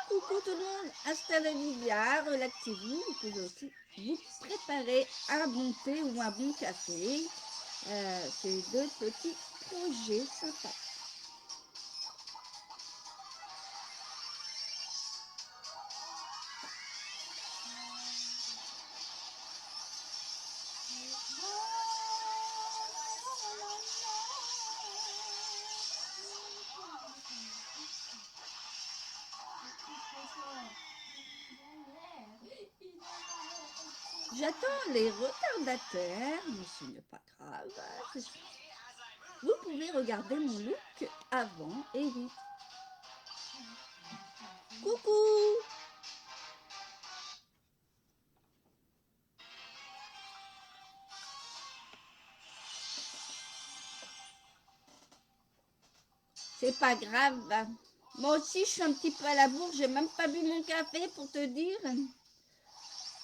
Coucou tout le monde, installez-vous bien, relaxez-vous, vous pouvez aussi vous préparer un bon thé ou un bon café. C'est deux petits projets sympas. J'attends les retardataires, mais ce n'est pas grave. Vous pouvez regarder mon look avant et vite. Coucou! C'est pas grave. Moi aussi, je suis un petit peu à la bourre. J'ai même pas bu mon café pour te dire.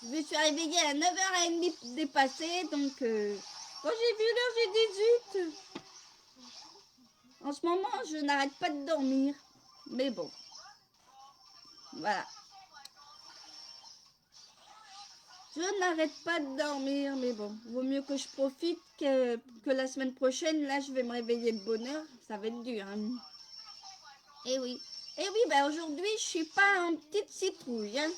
Je me suis réveillée à 9h30 dépassée. Donc, quand j'ai vu l'heure, j'ai 18. En ce moment, je n'arrête pas de dormir. Mais bon. Voilà. Je n'arrête pas de dormir. Mais bon, vaut mieux que je profite que la semaine prochaine. Là, je vais me réveiller de bonne heure. Ça va être dur. Hein. Et oui. Et oui, ben aujourd'hui, je suis pas en petite citrouille. Hein.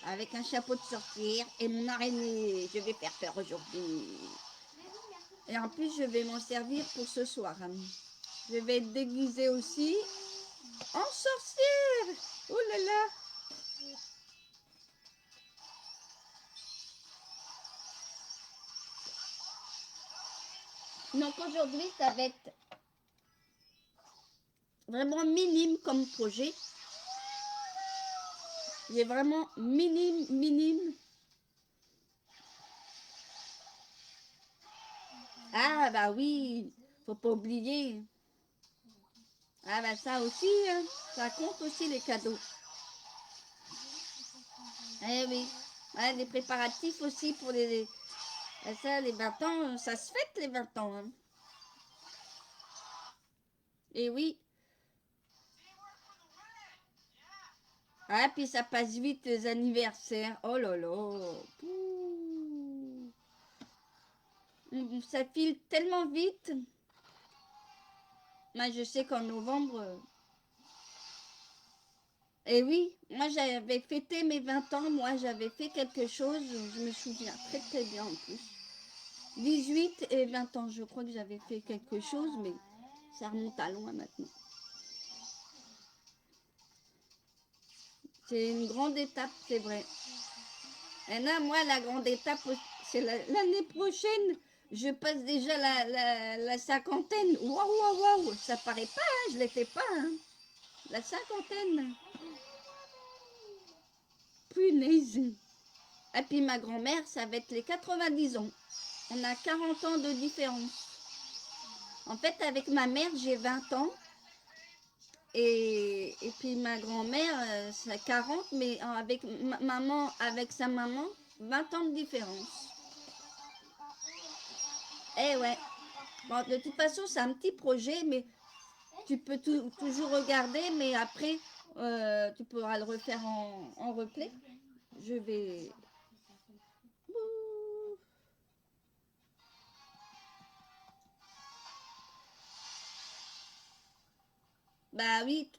Avec un chapeau de sortir et mon araignée. Je vais faire peur aujourd'hui. Et en plus, je vais m'en servir pour ce soir. Je vais être déguisée aussi en sorcière. Oh là là. Donc aujourd'hui, ça va être vraiment minime comme projet. Il est vraiment minime. Ah bah oui, faut pas oublier. Ah bah ça aussi, hein, ça compte aussi les cadeaux. Eh oui, ouais, les préparatifs aussi pour les... Ça, les 20 ans, ça se fête les 20 ans. Hein. Et oui. Ah, puis ça passe vite les anniversaires. Oh là là. Ça file tellement vite. Moi, je sais qu'en novembre... Et oui, moi j'avais fêté mes 20 ans. Moi, j'avais fait quelque chose. Je me souviens très bien en plus. 18 et 20 ans, je crois que j'avais fait quelque chose, mais ça remonte à loin maintenant. C'est une grande étape, c'est vrai. Et là, moi, la grande étape, c'est l'année prochaine. Je passe déjà la cinquantaine. Waouh, waouh, waouh, ça paraît pas, hein, je ne l'ai fait pas. Hein. La cinquantaine. Punaise. Et puis ma grand-mère, ça va être les 90 ans. On a 40 ans de différence. En fait, avec ma mère, j'ai 20 ans. Et puis ma grand-mère, ça a 40, mais avec maman, avec sa maman, 20 ans de différence. Eh ouais. Bon, de toute façon, c'est un petit projet, mais tu peux toujours regarder, mais après, tu pourras le refaire en replay. Je vais... Bah oui,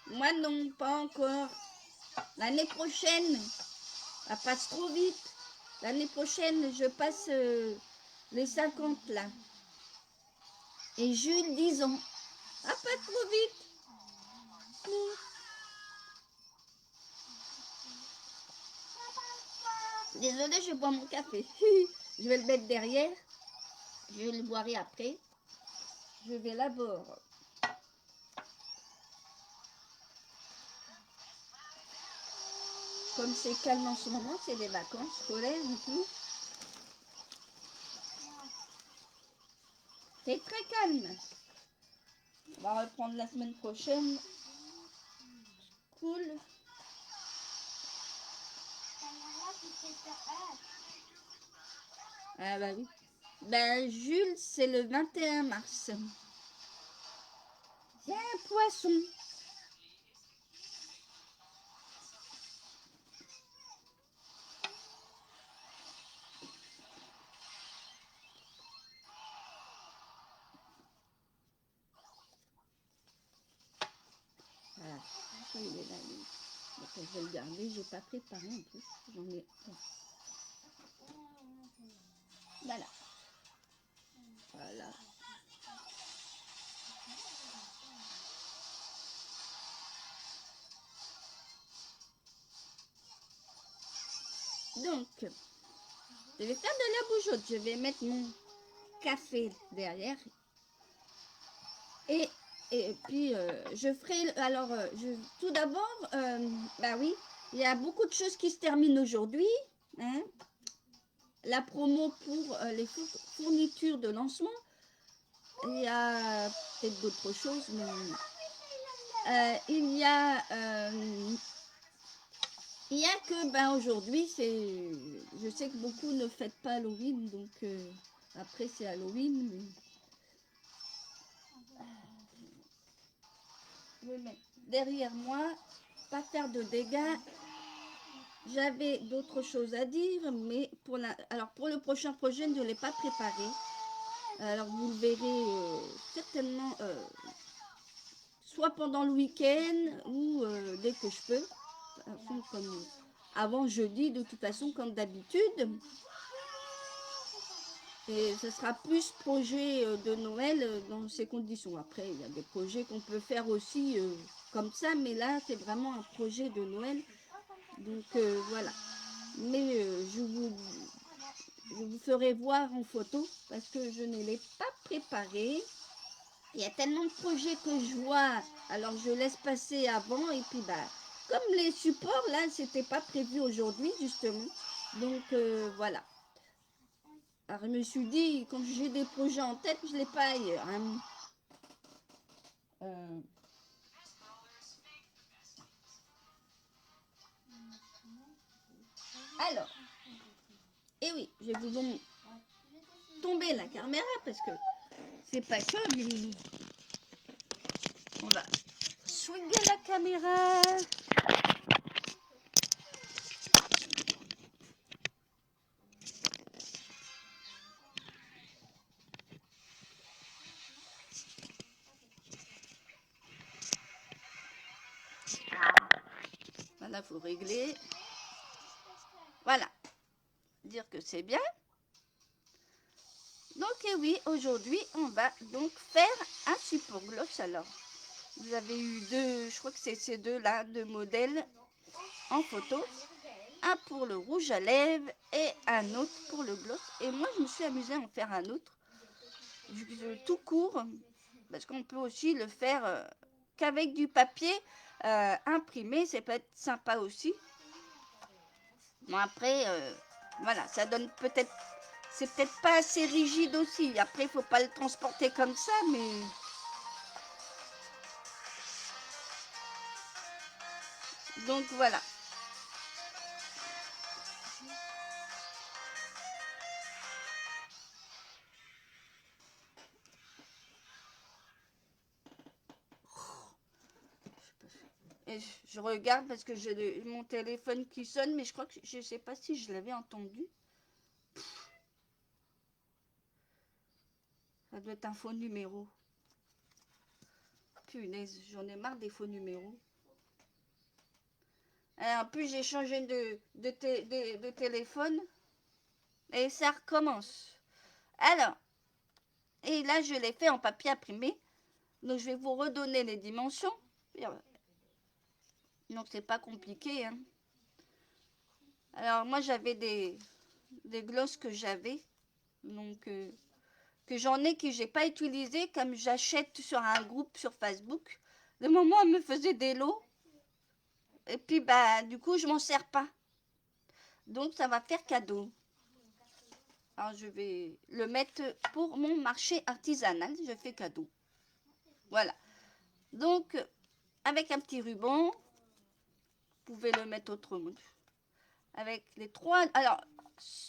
moi non, pas encore. L'année prochaine, ça passe trop vite. L'année prochaine, je passe les 50 là. Et Jules, 10 ans. Ah, pas trop vite. Désolée, je bois mon café. Je vais le mettre derrière. Je le boirai après. Je vais d'abord. Comme c'est calme en ce moment, c'est les vacances scolaires et tout. C'est très calme. On va reprendre la semaine prochaine. Cool. Ah bah oui. Ben Jules, c'est le 21 mars. C'est un poisson. Voilà. Il est là, lui. Donc, je vais le garder. J'ai pas préparé en plus. J'en ai. Voilà. Voilà. Donc, je vais faire de la bougeotte. Je vais mettre mon café derrière. Et puis, je ferai... Alors, tout d'abord, bah oui, il y a beaucoup de choses qui se terminent aujourd'hui. Hein, la promo pour les fournitures de lancement. Il y a peut-être d'autres choses, mais... il y a que ben, aujourd'hui, je sais que beaucoup ne fêtent pas Halloween, donc après c'est Halloween. Mais... Je vais mettre derrière moi, pas faire de dégâts. J'avais d'autres choses à dire, mais pour le prochain projet, je ne l'ai pas préparé. Alors vous le verrez certainement soit pendant le week-end ou dès que je peux. Comme avant jeudi, de toute façon, comme d'habitude. Et ce sera plus projet de Noël dans ces conditions. Après, il y a des projets qu'on peut faire aussi comme ça, mais là, c'est vraiment un projet de Noël. Donc voilà. Mais je vous ferai voir en photo parce que je ne l'ai pas préparé. Il y a tellement de projets que je vois, alors je laisse passer avant et puis bah, comme les supports là, c'était pas prévu aujourd'hui justement. Donc voilà. Alors je me suis dit, quand j'ai des projets en tête, je les pas ailleurs. Hein. Alors, et oui, je vais vous tomber la caméra parce que c'est pas que on va swinguer la caméra. Voilà, il faut régler. Voilà, dire que c'est bien. Donc oui, aujourd'hui, on va donc faire un support gloss. Alors, vous avez eu deux, je crois que c'est ces deux-là, deux modèles en photo. un pour le rouge à lèvres et un autre pour le gloss. Et moi, je me suis amusée à en faire un autre, tout court, parce qu'on peut aussi le faire qu'avec du papier imprimé, c'est peut être sympa aussi. Bon, après, voilà, ça donne peut-être, c'est peut-être pas assez rigide aussi. Après, il faut pas le transporter comme ça, mais... Donc voilà. Et je regarde parce que j'ai mon téléphone qui sonne, mais je crois que je sais pas si je l'avais entendu. Ça doit être un faux numéro. Punaise, j'en ai marre des faux numéros. Et en plus, j'ai changé de téléphone et ça recommence. Alors, et là, je l'ai fait en papier imprimé. Donc, je vais vous redonner les dimensions. Donc, c'est pas compliqué. Hein. Alors, moi, j'avais des glosses que j'avais. Donc, que j'en ai que j'ai pas utilisé comme j'achète sur un groupe sur Facebook. Le moment elle me faisait des lots et puis bah du coup je m'en sers pas. Donc ça va faire cadeau. Alors je vais le mettre pour mon marché artisanal, je fais cadeau. Voilà. Donc avec un petit ruban, vous pouvez le mettre autrement. Avec les trois, alors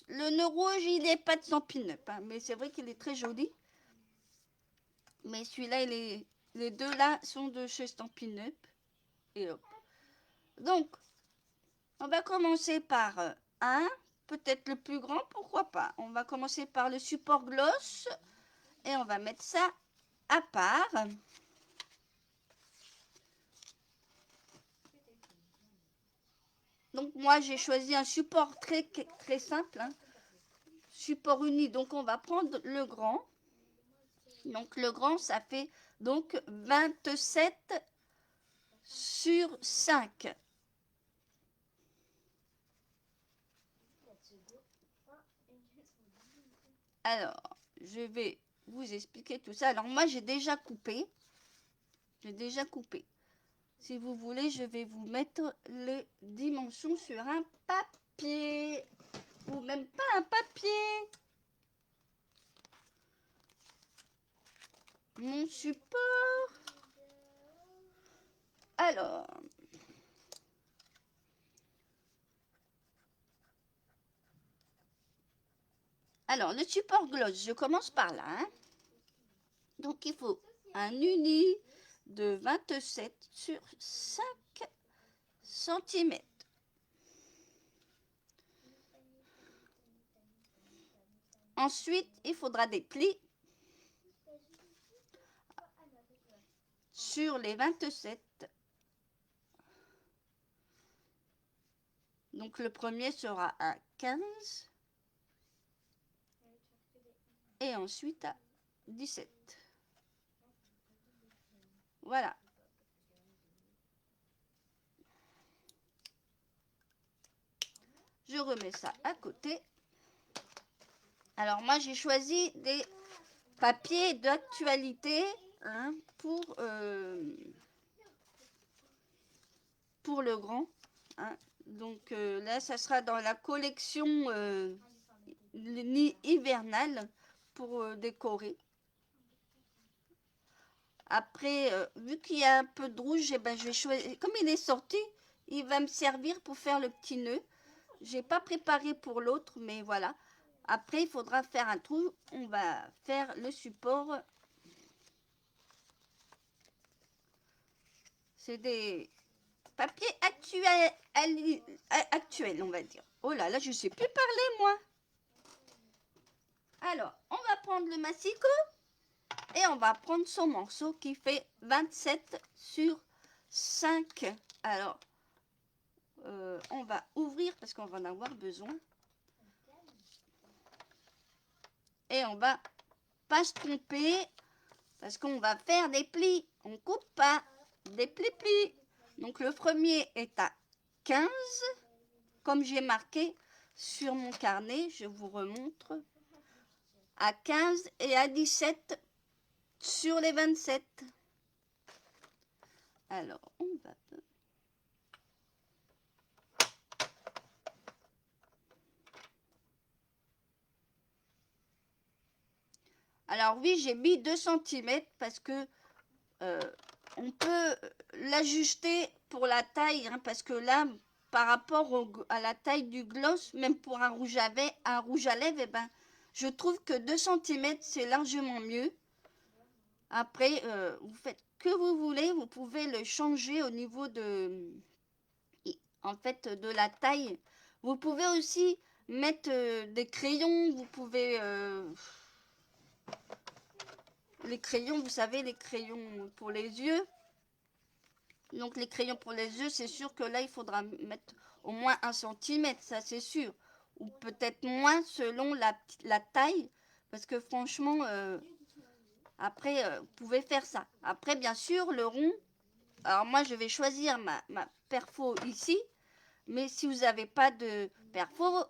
le nœud rouge il n'est pas de Stampin' Up, hein, mais c'est vrai qu'il est très joli. Mais celui-là, les deux là sont de chez Stampin' Up. Et hop. Donc, on va commencer par un, peut-être le plus grand, pourquoi pas. On va commencer par le support gloss et on va mettre ça à part. Donc, moi, j'ai choisi un support très, très simple, hein. Support uni. Donc, on va prendre le grand. Donc, le grand, ça fait donc 27 sur 5. Alors, je vais vous expliquer tout ça. Alors, moi, j'ai déjà coupé. Si vous voulez, je vais vous mettre les dimensions sur un papier. Ou même pas un papier. Mon support. Alors, le support gloss, je commence par là. Hein. Donc, il faut un uni de 27 sur 5 cm. Ensuite, il faudra des plis sur les 27. Donc, le premier sera à 15 et ensuite à 17. Voilà. Je remets ça à côté. Alors, moi, j'ai choisi des papiers d'actualité hein, pour le grand. Hein. Donc, là, ça sera dans la collection hivernale pour décorer. Après, vu qu'il y a un peu de rouge, eh ben, je vais choisir. Comme il est sorti, il va me servir pour faire le petit nœud. J'ai pas préparé pour l'autre, mais voilà. Après, il faudra faire un trou. On va faire le support. C'est des papiers actuels, on va dire. Oh là là, je sais plus parler, moi. Alors, on va prendre le massicot et on va prendre son morceau qui fait 27 sur 5. Alors, on va ouvrir parce qu'on va en avoir besoin. Et on va pas se tromper parce qu'on va faire des plis. On coupe pas des plis-plis. Donc le premier est à 15 comme j'ai marqué sur mon carnet, je vous remontre, à 15 et à 17 sur les 27. Alors, on va... Alors oui, j'ai mis 2 cm parce que on peut l'ajuster pour la taille, hein, parce que là, par rapport à la taille du gloss, même pour un rouge à lèvres, eh ben, je trouve que 2 cm, c'est largement mieux. Après, vous faites que vous voulez, vous pouvez le changer au niveau de, en fait, de la taille. Vous pouvez aussi mettre des crayons, vous pouvez... les crayons, vous savez, les crayons pour les yeux. Donc les crayons pour les yeux, c'est sûr que là, il faudra mettre au moins 1 cm, ça c'est sûr. Ou peut-être moins selon la taille. Parce que franchement, après, vous pouvez faire ça. Après, bien sûr, le rond. Alors moi, je vais choisir ma perfo ici. Mais si vous n'avez pas de perfo, vous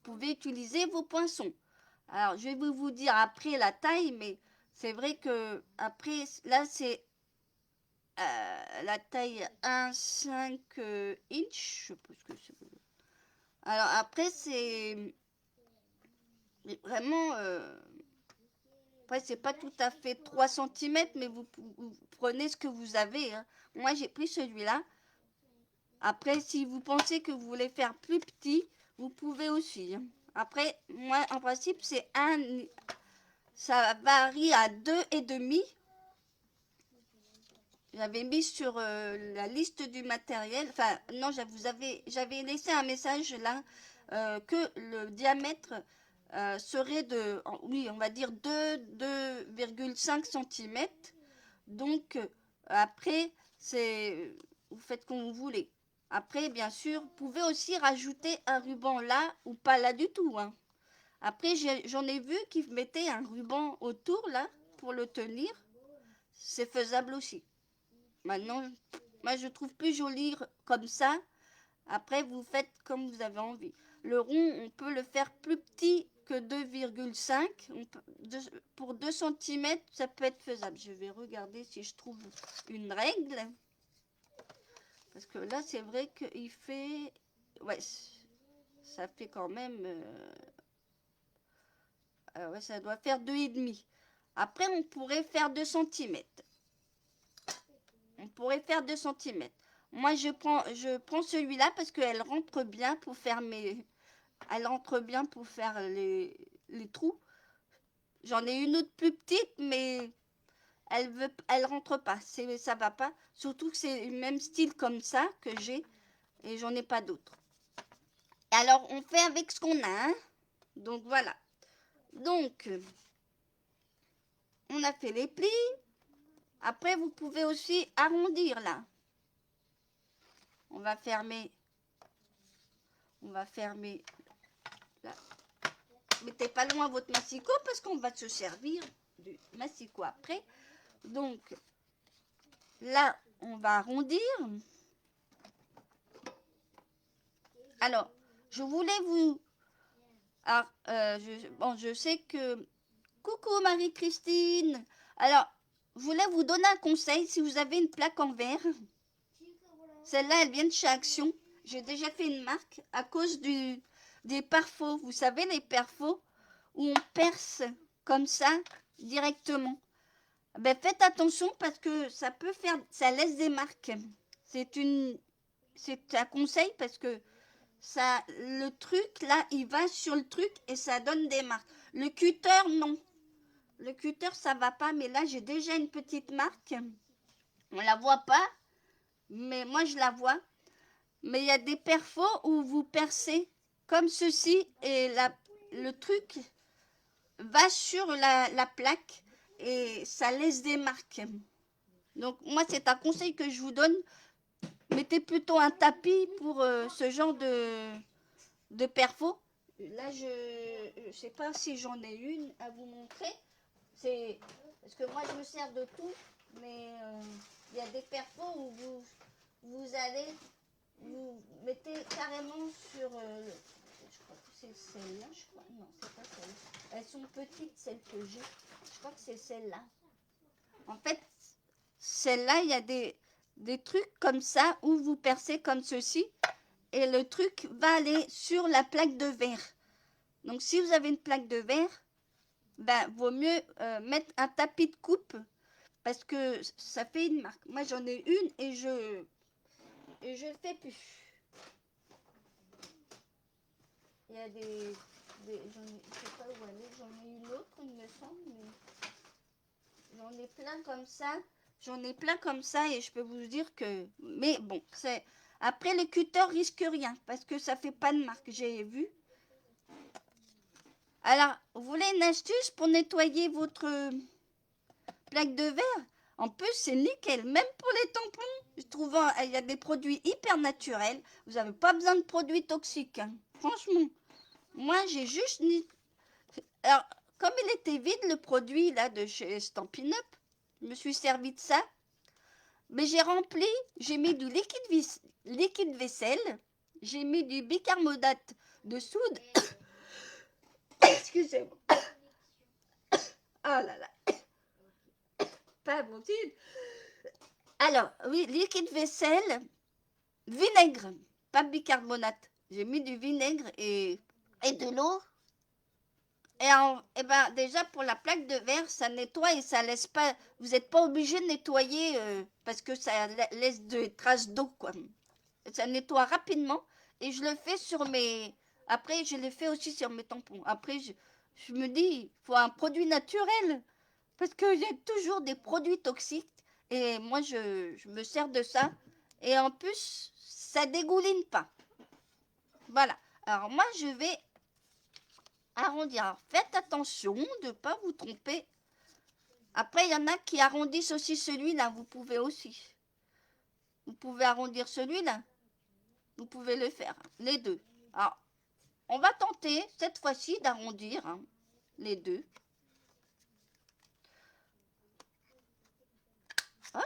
pouvez utiliser vos poinçons. Alors, je vais vous dire après la taille, mais c'est vrai que après, là, c'est la taille 1,5 inch. Je sais pas ce que c'est. Alors, après, c'est vraiment... après, c'est pas tout à fait 3 cm, mais vous prenez ce que vous avez. Hein. Moi, j'ai pris celui-là. Après, si vous pensez que vous voulez faire plus petit, vous pouvez aussi. Hein. Après, moi, en principe, c'est ça varie à 2,5. J'avais mis sur la liste du matériel. Enfin, non, j'avais laissé un message là que le diamètre serait de, oui, on va dire 2,5 cm. Donc, après, vous faites comme vous voulez. Après, bien sûr, vous pouvez aussi rajouter un ruban là ou pas là du tout. Hein. Après, j'en ai vu qui mettaient un ruban autour là pour le tenir. C'est faisable aussi. Maintenant, moi, je trouve plus joli comme ça. Après, vous faites comme vous avez envie. Le rond, on peut le faire plus petit que 2,5. Pour 2 cm, ça peut être faisable. Je vais regarder si je trouve une règle. Parce que là, c'est vrai qu'il fait... Ouais, ça fait quand même... ouais, ça doit faire 2,5. Après, on pourrait faire 2 cm. On pourrait faire 2 cm. Moi, je prends celui-là parce qu'elle rentre bien pour faire elle rentre bien pour faire les trous. J'en ai une autre plus petite, mais elle rentre pas. Ça va pas. Surtout que c'est le même style comme ça que j'ai et j'en ai pas d'autres. Alors, on fait avec ce qu'on a. Hein. Donc, voilà. Donc, on a fait les plis. Après, vous pouvez aussi arrondir là. On va fermer. Là. Mettez pas loin votre massicot parce qu'on va se servir du massicot après. Donc, là, on va arrondir. Alors, je voulais vous... Alors, je sais que... Coucou Marie-Christine. Alors, je voulais vous donner un conseil si vous avez une plaque en verre. Celle-là, elle vient de chez Action. J'ai déjà fait une marque à cause des pare-faux. Vous savez, les pare-faux où on perce comme ça directement. Ben, faites attention parce que ça laisse des marques. C'est un conseil parce que le truc là, il va sur le truc et ça donne des marques. Le cutter, non. Le cutter, ça va pas, mais là, j'ai déjà une petite marque. On la voit pas, mais moi, je la vois. Mais il y a des perfos où vous percez comme ceci et le truc va sur la plaque et ça laisse des marques. Donc, moi, c'est un conseil que je vous donne. Mettez plutôt un tapis pour ce genre de perfos. Là, je ne sais pas si j'en ai une à vous montrer. Parce que moi, je me sers de tout. Mais il y a des perfos où vous allez vous mettez carrément sur je crois que c'est celle-là, je crois. Non, c'est pas celle-là. Elles sont petites, celles que j'ai. Je crois que c'est celle-là. En fait, celle-là, il y a des trucs comme ça où vous percez comme ceci et le truc va aller sur la plaque de verre. Donc, si vous avez une plaque de verre, ben, vaut mieux mettre un tapis de coupe parce que ça fait une marque. Moi, j'en ai une et je le fais plus. Il y a j'en ai, je sais pas où elle est, j'en ai une autre, il me semble, mais j'en ai plein comme ça. J'en ai plein comme ça et je peux vous dire que... Mais bon, c'est... Après, le cutter risque rien parce que ça fait pas de marque, j'ai vu. Alors, vous voulez une astuce pour nettoyer votre plaque de verre? En plus, c'est nickel. Même pour les tampons, je trouve il y a des produits hyper naturels. Vous n'avez pas besoin de produits toxiques. Hein. Franchement, moi, j'ai juste... Alors, comme il était vide, le produit là de chez Stampin' Up, je me suis servi de ça. Mais j'ai rempli, j'ai mis du liquide vaisselle, j'ai mis du bicarbonate de soude. Excusez-moi. Ah là là. Pas possible. Alors, oui, liquide vaisselle, vinaigre, pas bicarbonate. J'ai mis du vinaigre et de l'eau. Et ben déjà pour la plaque de verre, ça nettoie et ça laisse pas. Vous n'êtes pas obligé de nettoyer parce que ça laisse des traces d'eau quoi. Ça nettoie rapidement et je le fais sur mes. Après, je le fais aussi sur mes tampons. Après, je me dis, il faut un produit naturel parce qu'il y a toujours des produits toxiques et moi je me sers de ça et en plus ça dégouline pas. Voilà. Alors moi je vais arrondir. Alors, faites attention de ne pas vous tromper. Après, il y en a qui arrondissent aussi celui-là. Vous pouvez aussi. Vous pouvez arrondir celui-là. Vous pouvez le faire. Les deux. Alors, on va tenter cette fois-ci d'arrondir les deux. Hop.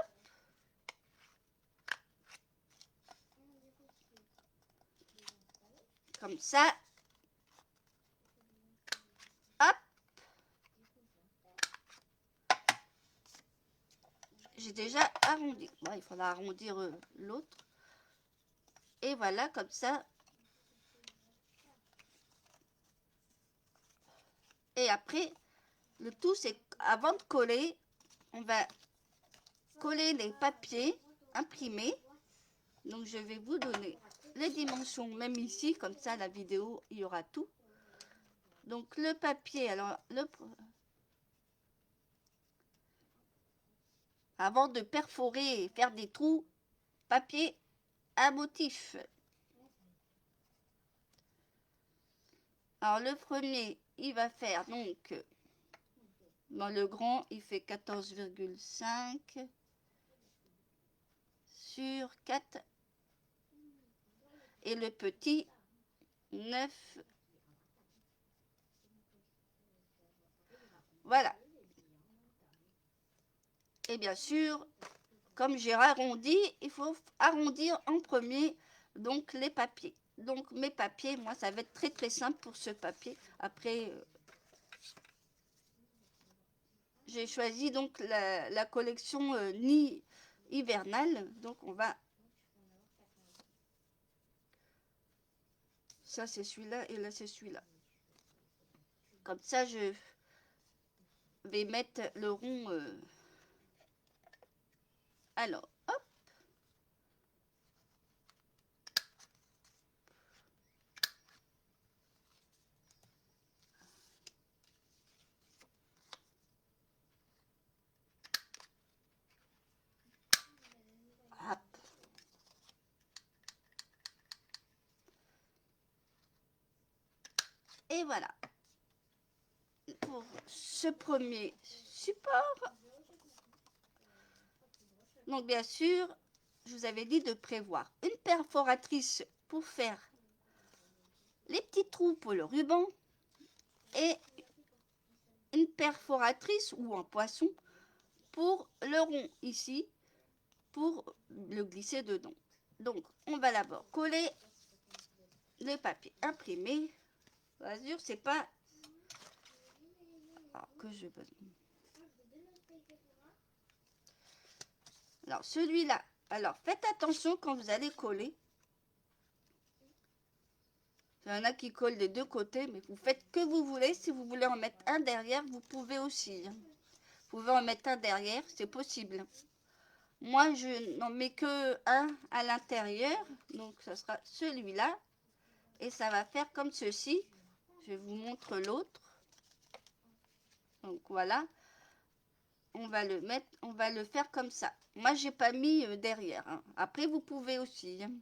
Comme ça. Hop. J'ai déjà arrondi. Bon, il faudra arrondir l'autre. Et voilà, comme ça. Et après, le tout, c'est avant de coller, on va coller les papiers imprimés. Donc, je vais vous donner les dimensions, même ici, comme ça, la vidéo, il y aura tout. Donc, le papier, alors, avant de perforer et faire des trous, papier à motif. Alors, le premier, il va faire, donc, dans le grand, il fait 14,5 sur 4. Et le petit, 9. Voilà. Et bien sûr, comme j'ai arrondi, il faut arrondir en premier donc les papiers. Donc mes papiers, moi ça va être très très simple pour ce papier. Après, j'ai choisi donc la collection Nid hivernale. Donc on va... Ça c'est celui-là et là c'est celui-là. Comme ça je vais mettre le rond... Alors, hop. Hop. Et voilà. Pour ce premier support. Donc bien sûr, je vous avais dit de prévoir une perforatrice pour faire les petits trous pour le ruban et une perforatrice ou un poinçon pour le rond ici pour le glisser dedans. Donc, on va d'abord coller le papier imprimé. Azur, c'est pas... Alors, que je... Alors, celui-là. Alors, faites attention quand vous allez coller. Il y en a qui collent des deux côtés, mais vous faites que vous voulez. Si vous voulez en mettre un derrière, vous pouvez aussi. Vous pouvez en mettre un derrière, c'est possible. Moi, je n'en mets que un à l'intérieur. Donc, ça sera celui-là. Et ça va faire comme ceci. Je vous montre l'autre. Donc, voilà. On va le mettre, on va le faire comme ça. Moi, j'ai pas mis derrière. Hein. Après, vous pouvez aussi. Hein.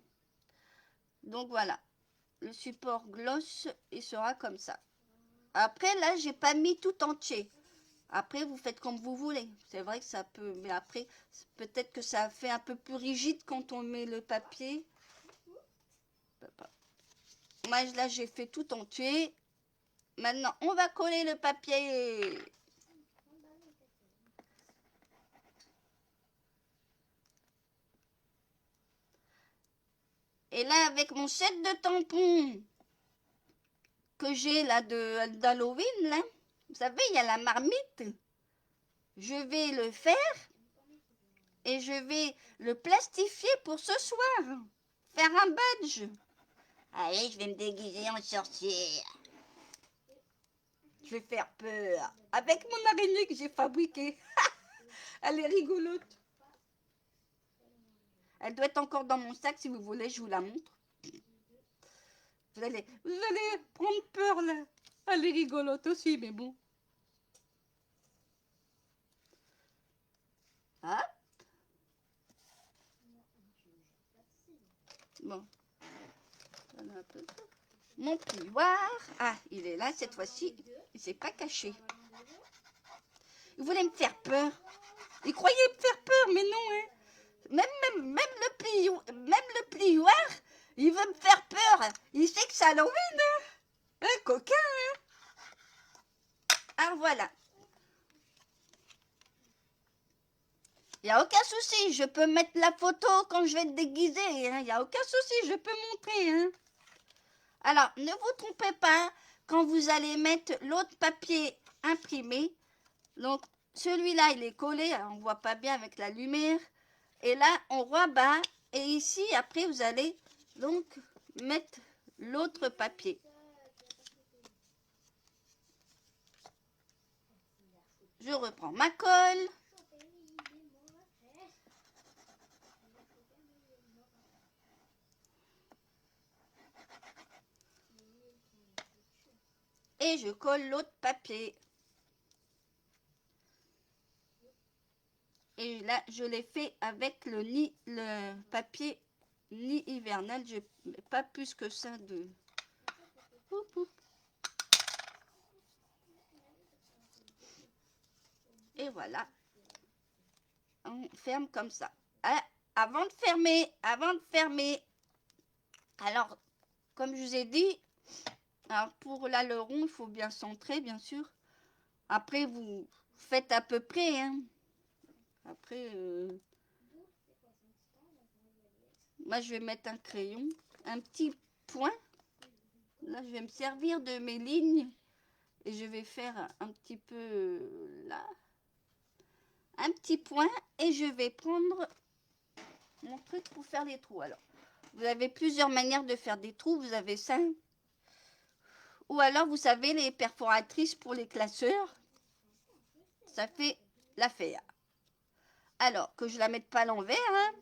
Donc, voilà. Le support gloss, il sera comme ça. Après, là, j'ai pas mis tout entier. Après, vous faites comme vous voulez. C'est vrai que ça peut... Mais après, peut-être que ça fait un peu plus rigide quand on met le papier. Moi, là, j'ai fait tout entier. Maintenant, on va coller le papier. Et là, avec mon set de tampons que j'ai là d'Halloween, là, vous savez, il y a la marmite. Je vais le faire et je vais le plastifier pour ce soir. Faire un badge. Allez, je vais me déguiser en sorcière. Je vais faire peur. Avec mon araignée que j'ai fabriquée. Elle est rigolote. Elle doit être encore dans mon sac, si vous voulez, je vous la montre. Vous allez prendre peur, là. Elle est rigolote aussi, mais bon. Hop. Bon. Voilà un peu. Mon plioir. Ah, il est là cette fois-ci. Il s'est pas caché. Il voulait me faire peur. Il croyait me faire peur, mais non. Hein. Même le plioir, il veut me faire peur. Il sait que c'est Halloween. Hein. Un coquin. Hein. Alors voilà. Il n'y a aucun souci. Je peux mettre la photo quand je vais être déguisée. Hein. Il n'y a aucun souci. Je peux montrer. Hein. Alors, ne vous trompez pas quand vous allez mettre l'autre papier imprimé. Donc, celui-là, il est collé. Alors, on ne voit pas bien avec la lumière. Et là, on rabat. Et ici, après, vous allez donc mettre l'autre papier. Je reprends ma colle. Et je colle l'autre papier. Et là, je l'ai fait avec le papier nid hivernal. Je mets pas plus que ça de... Oup, oup. Et voilà. On ferme comme ça. Ah, avant de fermer, alors, comme je vous ai dit, alors pour l'aileron, il faut bien centrer, bien sûr. Après, vous faites à peu près, hein. Après, moi, je vais mettre un crayon, un petit point. Là, je vais me servir de mes lignes et je vais faire un petit peu là. Un petit point et je vais prendre mon truc pour faire les trous. Alors, vous avez plusieurs manières de faire des trous. Vous avez ça. Ou alors, vous savez, les perforatrices pour les classeurs. Ça fait l'affaire. Alors, que je la mette pas à l'envers. Hein.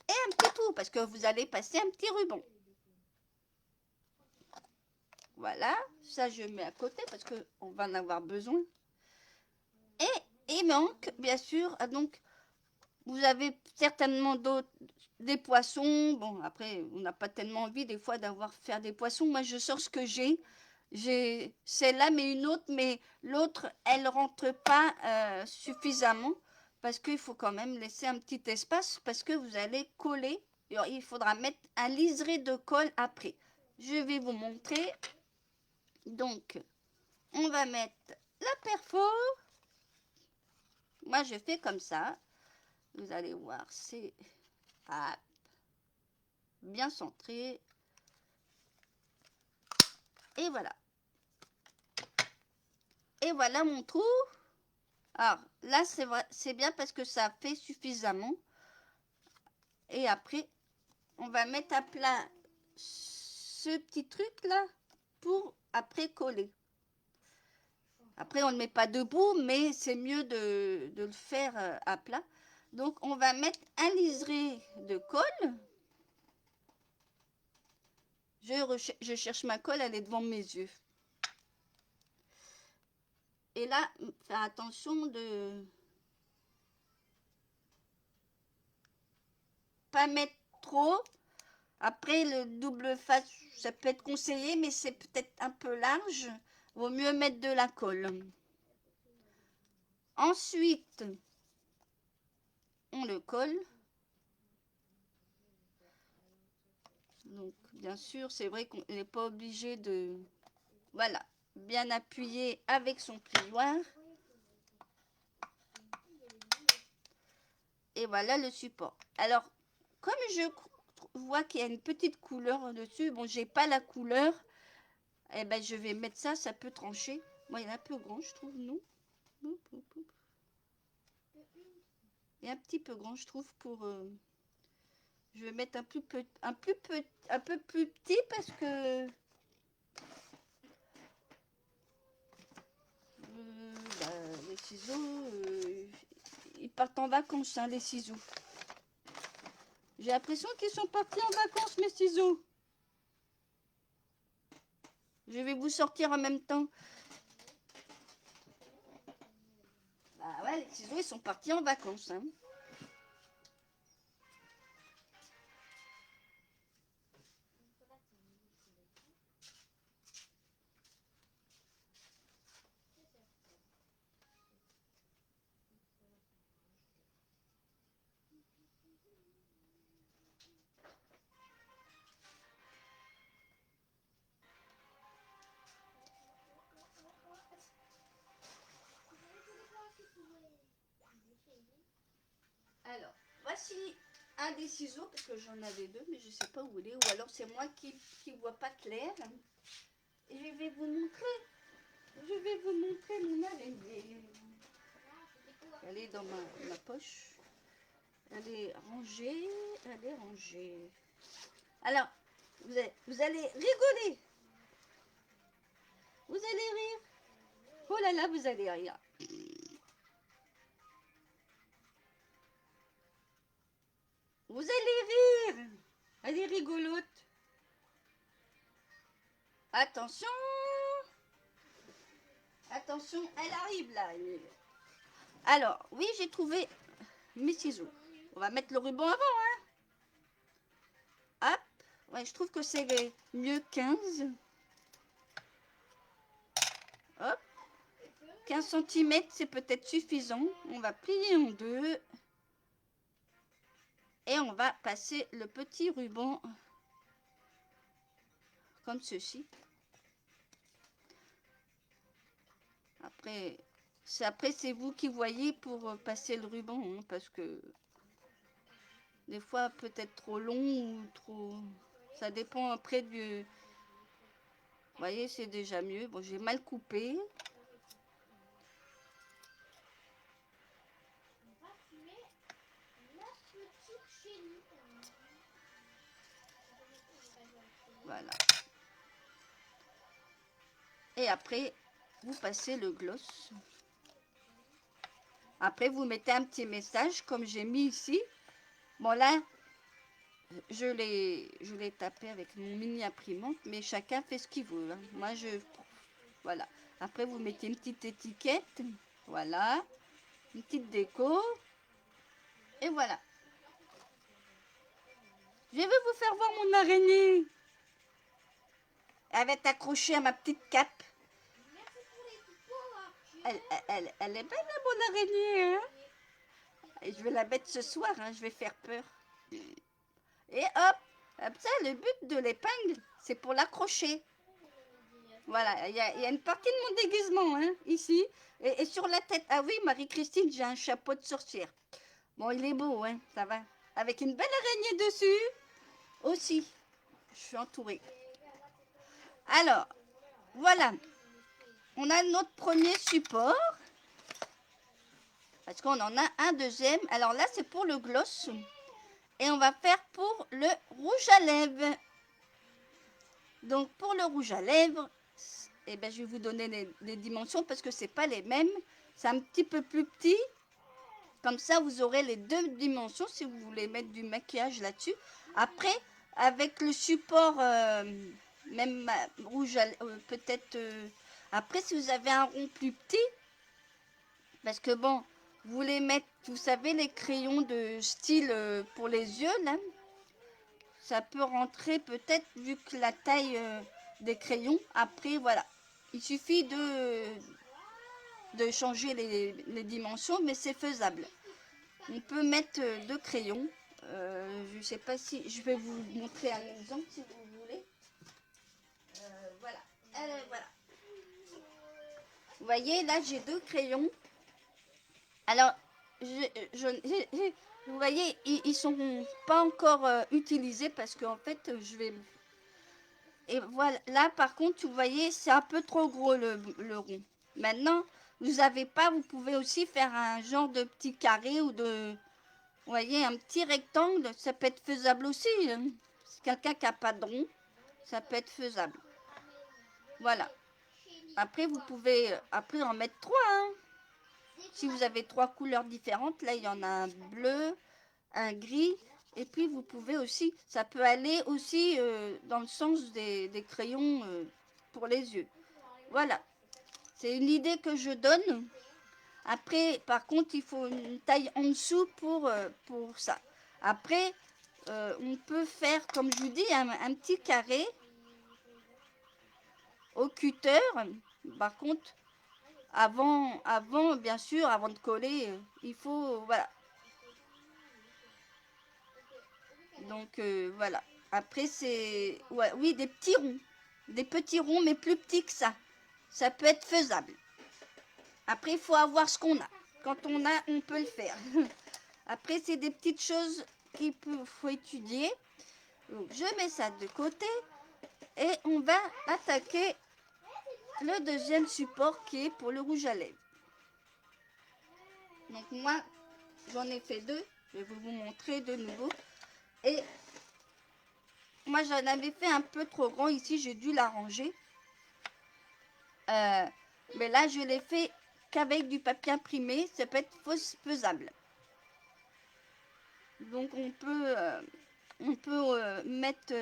Et un petit trou, parce que vous allez passer un petit ruban. Voilà. Ça, je mets à côté parce qu'on va en avoir besoin. Et il manque, bien sûr, donc, vous avez certainement des poissons. Bon, après, on n'a pas tellement envie des fois faire des poissons. Moi, je sors ce que j'ai. J'ai celle-là, mais une autre, mais l'autre, elle rentre pas suffisamment parce qu'il faut quand même laisser un petit espace parce que vous allez coller. Il faudra mettre un liseré de colle après. Je vais vous montrer. Donc, on va mettre la perfo. Moi, je fais comme ça. Vous allez voir, c'est bien centré. Et voilà. Et voilà mon trou. Alors là, c'est vrai, c'est bien parce que ça fait suffisamment. Et après, on va mettre à plat ce petit truc là pour après coller. Après, on ne le met pas debout, mais c'est mieux de le faire à plat. Donc, on va mettre un liseré de colle. Je cherche ma colle, elle est devant mes yeux. Et là, faire attention de pas mettre trop. Après, le double face, ça peut être conseillé, mais c'est peut-être un peu large. Vaut mieux mettre de la colle. Ensuite, on le colle. Donc, bien sûr, c'est vrai qu'on n'est pas obligé de... Voilà, bien appuyer avec son plioir. Et voilà le support. Alors, comme je vois qu'il y a une petite couleur dessus, bon, j'ai pas la couleur, eh ben, je vais mettre ça, ça peut trancher. Moi, il est un peu grand, je trouve, non? Il est un petit peu grand, je trouve, pour... je vais mettre un peu plus petit parce que... bah, les ciseaux, ils partent en vacances, hein, les ciseaux. J'ai l'impression qu'ils sont partis en vacances, mes ciseaux. Je vais vous sortir en même temps. Bah ouais, les ciseaux, ils sont partis en vacances, hein. Alors, voici un des ciseaux, parce que j'en avais deux, mais je ne sais pas où il est, ou alors c'est moi qui ne vois pas clair. Et je vais vous montrer mon araignée. Elle est dans ma poche. Elle est rangée, Alors, vous allez rigoler. Vous allez rire. Oh là là, vous allez rire. Vous allez rire. Elle est rigolote. Attention. Attention, elle arrive là. Alors, oui, j'ai trouvé mes ciseaux. On va mettre le ruban avant, hein. Hop. Ouais, je trouve que c'est mieux 15. Hop. 15 cm, c'est peut-être suffisant. On va plier en deux. Et on va passer le petit ruban comme ceci. Après, c'est vous qui voyez pour passer le ruban, hein, parce que des fois peut-être trop long ou trop... Ça dépend après du... Vous voyez, c'est déjà mieux. Bon, j'ai mal coupé. Voilà. Et après, vous passez le gloss. Après, vous mettez un petit message comme j'ai mis ici. Bon, là, je l'ai tapé avec mon mini imprimante, mais chacun fait ce qu'il veut, hein. Moi, voilà. Après, vous mettez une petite étiquette. Voilà. Une petite déco. Et voilà. Je vais vous faire voir mon araignée. Elle va être accrochée à ma petite cape. Elle est belle, la mon araignée, hein. Et je vais la mettre ce soir, hein. Je vais faire peur. Et hop, comme ça, le but de l'épingle, c'est pour l'accrocher. Voilà, il y a une partie de mon déguisement, hein, ici. Et sur la tête. Ah oui, Marie-Christine, j'ai un chapeau de sorcière. Bon, il est beau, hein, ça va. Avec une belle araignée dessus aussi. Je suis entourée. Alors, voilà. On a notre premier support. Parce qu'on en a un deuxième. Alors là, c'est pour le gloss. Et on va faire pour le rouge à lèvres. Donc, pour le rouge à lèvres, eh ben, je vais vous donner les dimensions parce que ce n'est pas les mêmes. C'est un petit peu plus petit. Comme ça, vous aurez les deux dimensions si vous voulez mettre du maquillage là-dessus. Après, avec le support, même rouge, peut-être... après, si vous avez un rond plus petit, parce que bon, vous voulez mettre, vous savez, les crayons de style pour les yeux, là, ça peut rentrer peut-être vu que la taille des crayons. Après, voilà, il suffit de changer les dimensions, mais c'est faisable. On peut mettre deux crayons. Je ne sais pas si... Je vais vous montrer un exemple si vous voulez. Voilà. Voilà. Vous voyez, là, j'ai deux crayons. Alors, vous voyez, ils ne sont pas encore utilisés parce qu'en fait, je vais... Et voilà, là, par contre, vous voyez, c'est un peu trop gros le rond. Maintenant, vous n'avez pas, vous pouvez aussi faire un genre de petit carré ou de... Vous voyez, un petit rectangle, ça peut être faisable aussi. Hein. Si quelqu'un qui n'a pas de rond, ça peut être faisable. Voilà. Après, vous pouvez après en mettre trois. Hein. Si vous avez trois couleurs différentes, là, il y en a un bleu, un gris. Et puis, vous pouvez aussi, ça peut aller aussi dans le sens des crayons pour les yeux. Voilà. C'est une idée que je donne. Après, par contre, il faut une taille en dessous pour ça. Après, on peut faire, comme je vous dis, un petit carré au cutter. Par contre, avant, bien sûr, avant de coller, il faut, voilà. Donc, voilà. Après, c'est, ouais, oui, des petits ronds. Des petits ronds, mais plus petits que ça. Ça peut être faisable. Après, il faut avoir ce qu'on a. Quand on a, on peut le faire. Après, c'est des petites choses qu'il faut étudier. Donc, je mets ça de côté et on va attaquer le deuxième support qui est pour le rouge à lèvres. Donc, moi, j'en ai fait deux. Je vais vous montrer de nouveau. Et moi, j'en avais fait un peu trop grand ici. J'ai dû l'arranger. Mais là, je l'ai fait qu'avec du papier imprimé. Ça peut être faisable. Donc, on peut mettre,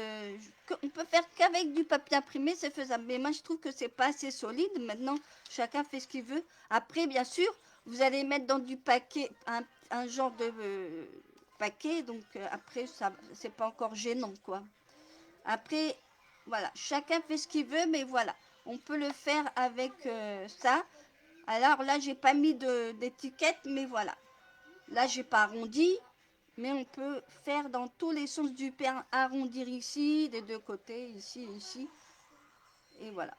on peut faire qu'avec du papier imprimé, c'est faisable. Mais moi, je trouve que c'est pas assez solide. Maintenant, chacun fait ce qu'il veut. Après, bien sûr, vous allez mettre dans du paquet, un genre de paquet. Donc, après, ça, c'est pas encore gênant, quoi. Après, voilà, chacun fait ce qu'il veut, mais voilà, on peut le faire avec ça. Alors là, j'ai pas mis d'étiquette, mais voilà. Là, j'ai pas arrondi. Mais on peut faire dans tous les sens du pain, arrondir ici, des deux côtés, ici, ici. Et voilà.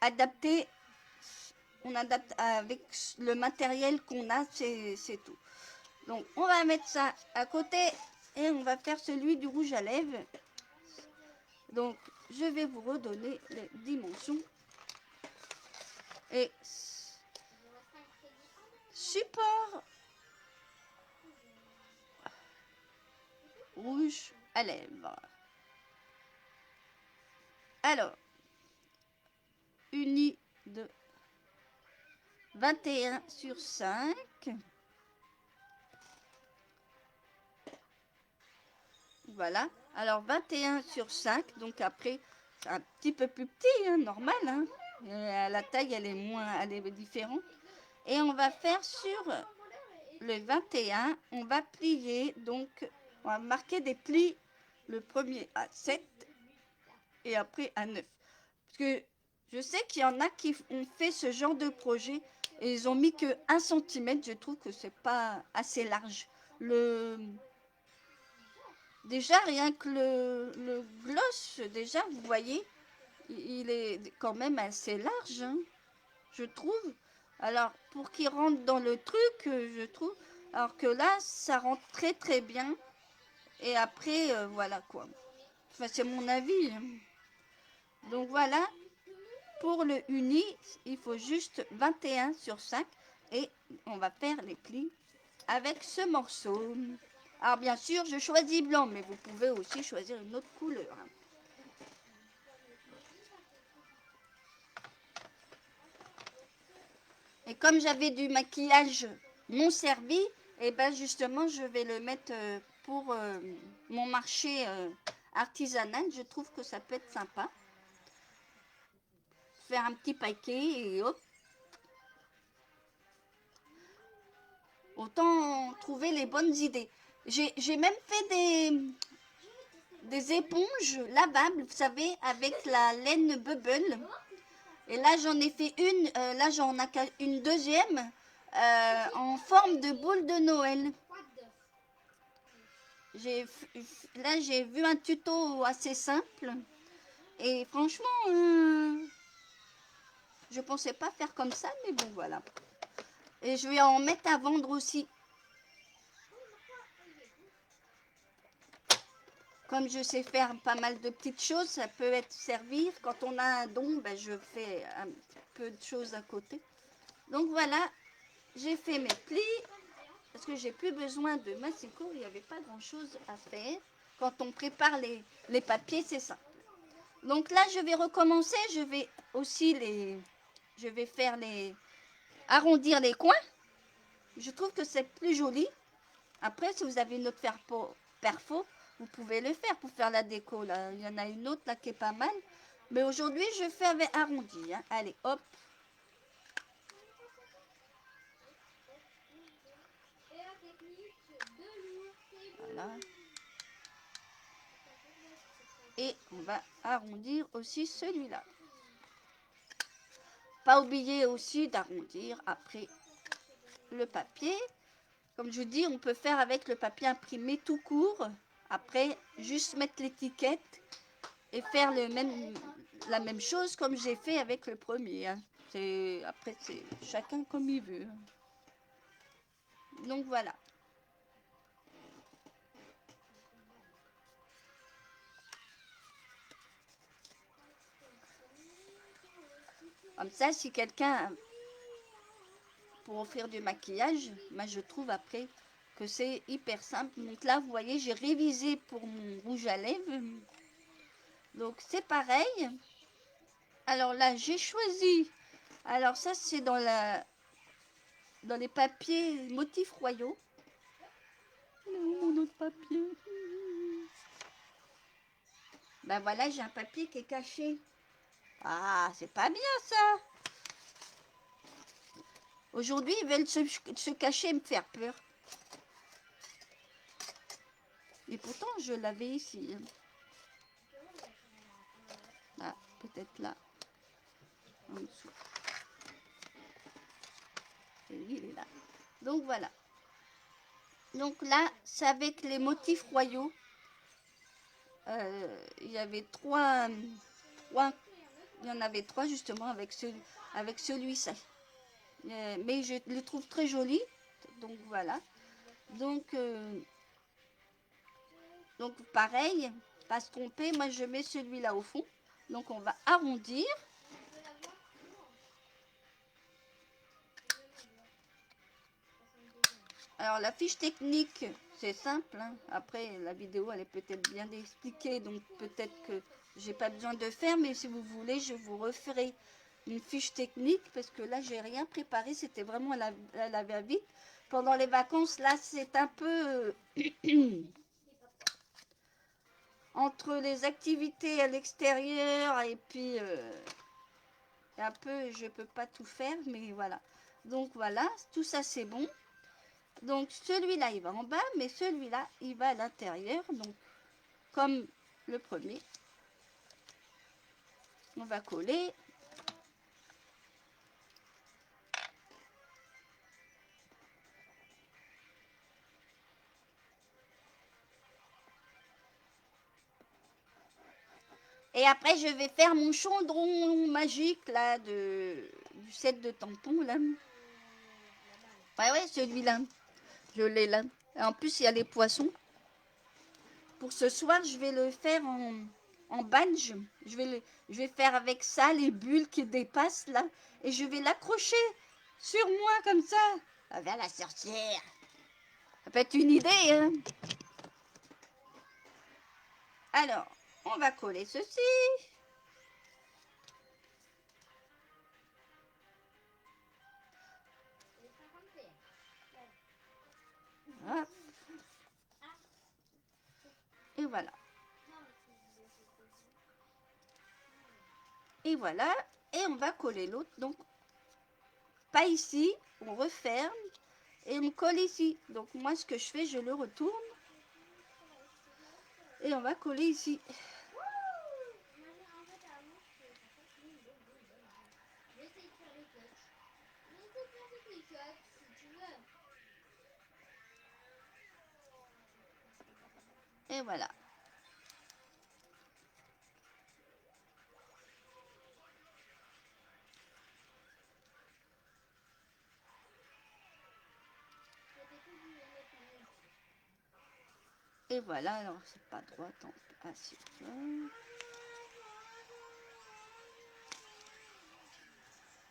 Adapter, on adapte avec le matériel qu'on a, c'est tout. Donc, on va mettre ça à côté et on va faire celui du rouge à lèvres. Donc, je vais vous redonner les dimensions. Et support rouge à lèvres. Alors, uni de 21 sur 5. Voilà. Alors, 21 sur 5. Donc, après, c'est un petit peu plus petit, hein, normal. Hein. La taille, elle est différente. Et on va faire sur le 21, on va plier. Donc, on va marquer des plis. Le premier à 7 et après à 9. Parce que je sais qu'il y en a qui ont fait ce genre de projet et ils ont mis que 1 cm. Je trouve que c'est pas assez large. Déjà, rien que le gloss, déjà, vous voyez, il est quand même assez large, hein, je trouve. Alors, pour qu'il rentre dans le truc, je trouve. Alors que là, ça rentre très très bien. Et après, voilà quoi. Enfin, c'est mon avis, hein. Donc voilà, pour le uni, il faut juste 21 sur 5. Et on va faire les plis avec ce morceau. Alors bien sûr, je choisis blanc, mais vous pouvez aussi choisir une autre couleur, hein. Et comme j'avais du maquillage non servi, et ben justement, je vais le mettre pour mon marché artisanal. Je trouve que ça peut être sympa. Faire un petit paquet et hop. Autant trouver les bonnes idées. J'ai même fait des éponges lavables, vous savez, avec la laine bubble. Et là, j'en ai fait une, là, j'en ai une deuxième en forme de boule de Noël. Là, j'ai vu un tuto assez simple. Et franchement, je pensais pas faire comme ça, mais bon, voilà. Et je vais en mettre à vendre aussi. Comme je sais faire pas mal de petites choses, ça peut être servir. Quand on a un don, ben, je fais un peu de choses à côté. Donc voilà, j'ai fait mes plis. Parce que j'ai plus besoin de massicot, il n'y avait pas grand chose à faire. Quand on prépare les papiers, c'est ça. Donc là, je vais recommencer. Je vais aussi je vais faire arrondir les coins. Je trouve que c'est plus joli. Après, si vous avez une autre perfo, vous pouvez le faire pour faire la déco. Là. Il y en a une autre là qui est pas mal. Mais aujourd'hui, je fais avec arrondi, hein. Allez, hop. Voilà. Et on va arrondir aussi celui-là. Pas oublier aussi d'arrondir après le papier. Comme je dis, on peut faire avec le papier imprimé tout court. Après, juste mettre l'étiquette et faire la même chose comme j'ai fait avec le premier, hein. Après, c'est chacun comme il veut. Donc voilà. Comme ça, si quelqu'un pour offrir du maquillage, moi je trouve après que c'est hyper simple. Donc là, vous voyez, j'ai révisé pour mon rouge à lèvres. Donc c'est pareil. Alors là, j'ai choisi. Alors ça, c'est dans les papiers motifs royaux. Il est où mon autre papier? Ben voilà, j'ai un papier qui est caché. Ah, c'est pas bien ça. Aujourd'hui, ils veulent se cacher et me faire peur. Et pourtant, je l'avais ici. Ah, peut-être là, en dessous. Et lui, il est là. Donc voilà. Donc là, c'est avec les motifs royaux. Il y avait il y en avait trois justement avec celui-ci. Mais je le trouve très joli. Donc voilà. Donc, donc pareil, pas se tromper, moi je mets celui-là au fond. Donc on va arrondir. Alors la fiche technique, c'est simple, hein. Après la vidéo elle est peut-être bien expliquée, donc peut-être que j'ai pas besoin de faire, mais si vous voulez, je vous referai une fiche technique parce que là j'ai rien préparé, c'était vraiment à la va-vite. Pendant les vacances, là c'est un peu entre les activités à l'extérieur et puis un peu, je peux pas tout faire, mais voilà. Donc voilà, tout ça c'est bon. Donc celui-là, il va en bas, mais celui-là, il va à l'intérieur. Donc comme le premier, on va coller. Et après, je vais faire mon chaudron magique, là, du set de tampons, là. Ouais, celui-là. Je l'ai là. Et en plus, il y a les poissons. Pour ce soir, je vais le faire en badge. Je vais faire avec ça les bulles qui dépassent, là. Et je vais l'accrocher sur moi, comme ça. Ah, viens la sorcière. Ça peut être une idée, hein. Alors, on va coller ceci. Hop. Et voilà. Et voilà. Et on va coller l'autre. Donc, pas ici. On referme. Et on colle ici. Donc, moi, ce que je fais, je le retourne. Et on va coller ici. Et voilà. Et voilà, alors c'est pas droit, tant ah, c'est bon.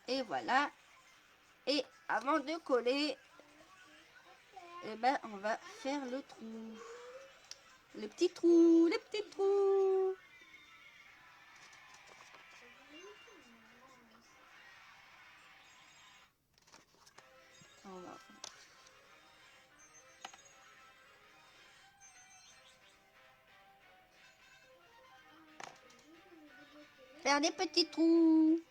Et voilà. Et avant de coller, eh ben, on va faire le trou. Les petits trous, les petits trous. On va faire des petits trous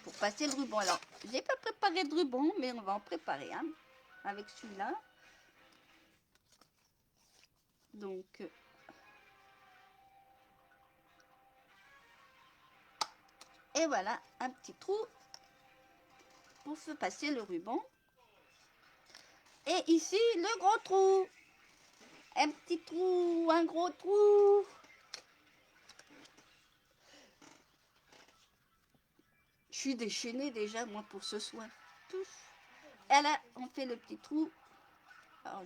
pour passer le ruban. Alors, j'ai pas préparé de ruban, mais on va en préparer un avec celui-là. Donc, et voilà, un petit trou pour se passer le ruban. Et ici, le gros trou. Un petit trou, un gros trou. Je suis déchaînée déjà, moi, pour ce soir. Et là, on fait le petit trou. Alors,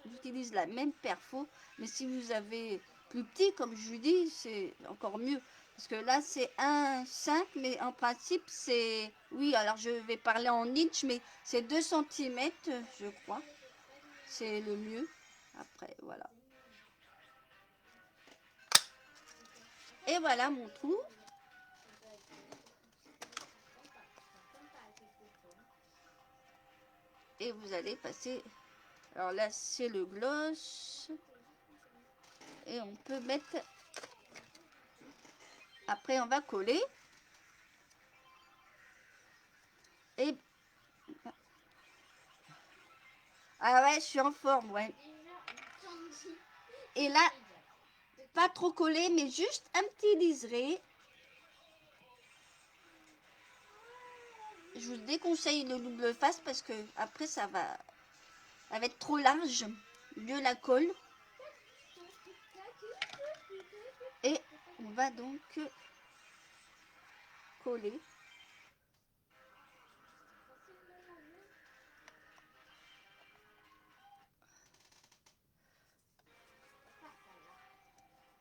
j'utilise la même perfo, mais si vous avez plus petit, comme je vous dis, c'est encore mieux. Parce que là, c'est 1,5, mais en principe, c'est... Oui, alors je vais parler en inch, mais c'est 2 cm, je crois. C'est le mieux. Après, voilà. Et voilà mon trou. Et vous allez passer... Alors là, c'est le gloss. Et on peut mettre... Après, on va coller. Et... Ah ouais, je suis en forme, ouais. Et là, pas trop collé, mais juste un petit liseré. Je vous déconseille le double face parce que après ça va être trop large. Mieux la colle. Et on va donc coller.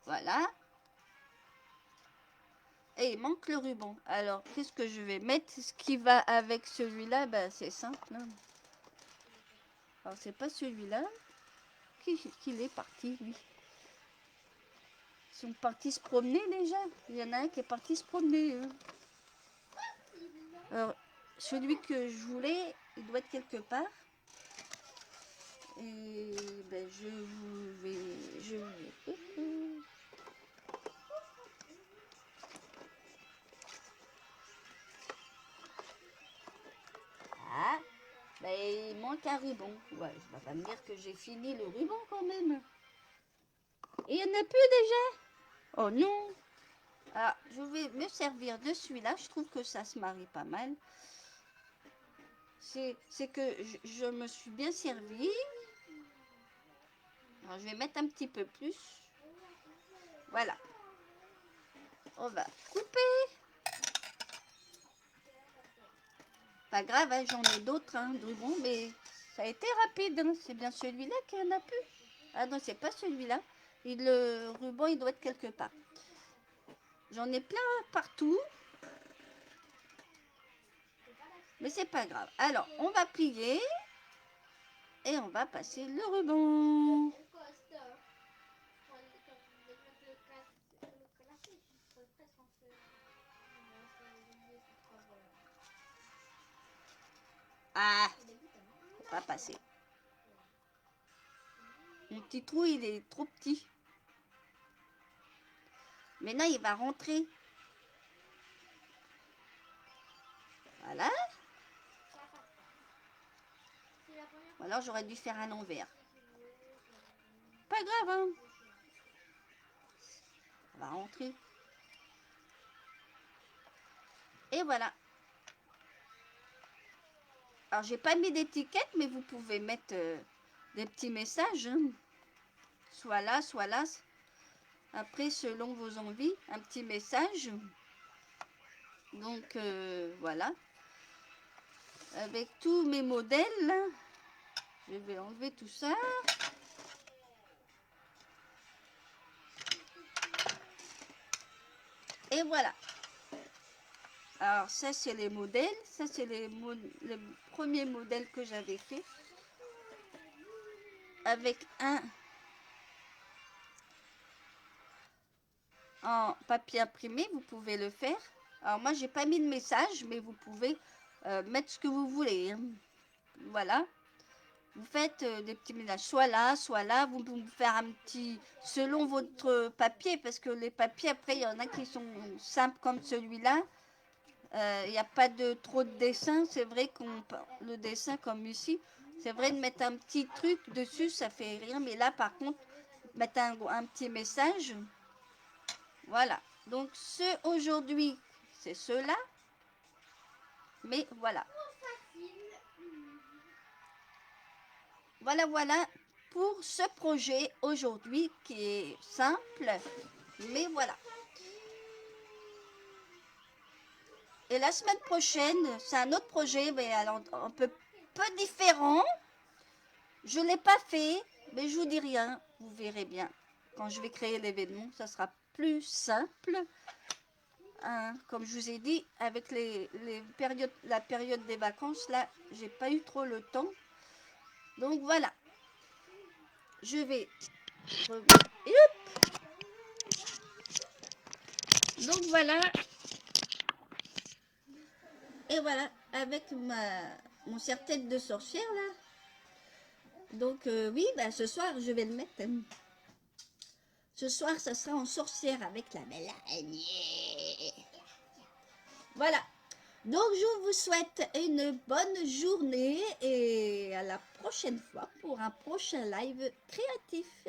Voilà. Et il manque le ruban. Alors, qu'est-ce que je vais mettre? Ce qui va avec celui-là, ben, c'est simple. Hein. Alors, c'est pas celui-là. Qu'il est parti, lui. Ils sont partis se promener déjà. Il y en a un qui est parti se promener. Hein. Alors, celui que je voulais, il doit être quelque part. Et ben, Ah, ben, il manque un ruban. Ouais, je vais pas me dire que j'ai fini le ruban quand même. Et il n'y en a plus déjà. Oh non. Alors, je vais me servir de celui-là. Je trouve que ça se marie pas mal. C'est que je me suis bien servie. Alors, je vais mettre un petit peu plus. Voilà. On va couper. Pas grave, hein, j'en ai d'autres, hein, de ruban, mais ça a été rapide. Hein. C'est bien celui-là qu'il n'y en a plus. Ah non, c'est pas celui-là. Et le ruban, il doit être quelque part. J'en ai plein partout. Mais c'est pas grave. Alors, on va plier. Et on va passer le ruban. Ah, faut pas passer. Mon petit trou, il est trop petit. Maintenant, il va rentrer. Voilà. Ou alors, j'aurais dû faire un envers. Pas grave, hein. Ça va rentrer. Et voilà. Alors, j'ai pas mis d'étiquette, mais vous pouvez mettre des petits messages. Hein. Soit là, soit là. Après, selon vos envies, un petit message. Donc, voilà. Avec tous mes modèles, là, je vais enlever tout ça. Et voilà. Alors, ça, c'est les modèles. Ça, c'est les premiers modèles que j'avais fait. Avec un en papier imprimé, vous pouvez le faire. Alors, moi, j'ai pas mis de message, mais vous pouvez mettre ce que vous voulez. Hein. Voilà. Vous faites des petits ménages, soit là, vous pouvez faire un petit, selon votre papier, parce que les papiers, après, il y en a qui sont simples comme celui-là. Il n'y a pas de trop de dessin, c'est vrai qu'on le dessin comme ici, c'est vrai de mettre un petit truc dessus, ça fait rien, mais là, par contre, mettre un petit message, voilà. Donc, aujourd'hui, c'est ceux-là, mais voilà. Voilà pour ce projet aujourd'hui qui est simple, mais voilà. Et la semaine prochaine, c'est un autre projet, mais alors un peu différent. Je ne l'ai pas fait, mais je vous dis rien, vous verrez bien. Quand je vais créer l'événement, ça sera plus simple. Hein, comme je vous ai dit, avec la période des vacances, là, j'ai pas eu trop le temps. Donc voilà. Je vais... Donc voilà. Et voilà, avec mon serre-tête de sorcière là. Donc oui, bah, ce soir, je vais le mettre. Ce soir, ça sera en sorcière avec la belle araignée. Voilà. Donc, je vous souhaite une bonne journée et à la prochaine fois pour un prochain live créatif.